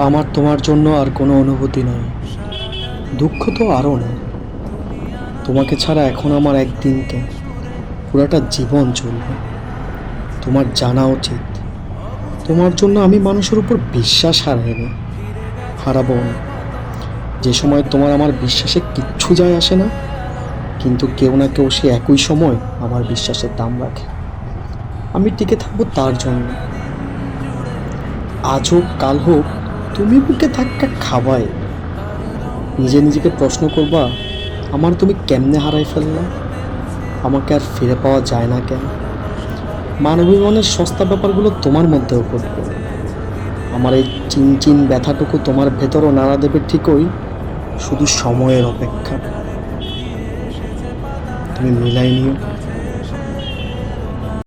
আমার তোমার জন্য আর কোনো অনুভূতি নেই, দুঃখ তো আরও নেই। তোমাকে ছাড়া এখন আমার একদিন কেন, পুরাটা জীবন চলবে। তোমার জানা উচিত, তোমার জন্য আমি মানুষের উপর বিশ্বাস হারাইনি, হারাবো না। যে সময় তোমার আমার বিশ্বাসে কিচ্ছু যায় আসে না, কিন্তু কেউ না কেউ সে একই সময় আমার বিশ্বাসের দাম রাখে। আমি টিকে থাকবো তার জন্য। আজ হোক কাল হোক, তুমি বুকে ধাক্কা খাবাই। নিজে নিজেকে প্রশ্ন করবা, আমার তুমি কেমনে হারাই ফেললা, আমাকে আর ফিরে পাওয়া যায় না কেন। মানবীবনের সস্তা ব্যাপারগুলো তোমার মধ্যেও ঘটবে। আমার এই চিনচিন ব্যথাটুকু তোমার ভেতরও নাড়া দেবে ঠিকই, শুধু সময়ের অপেক্ষা। তুমি মিলাই নিও।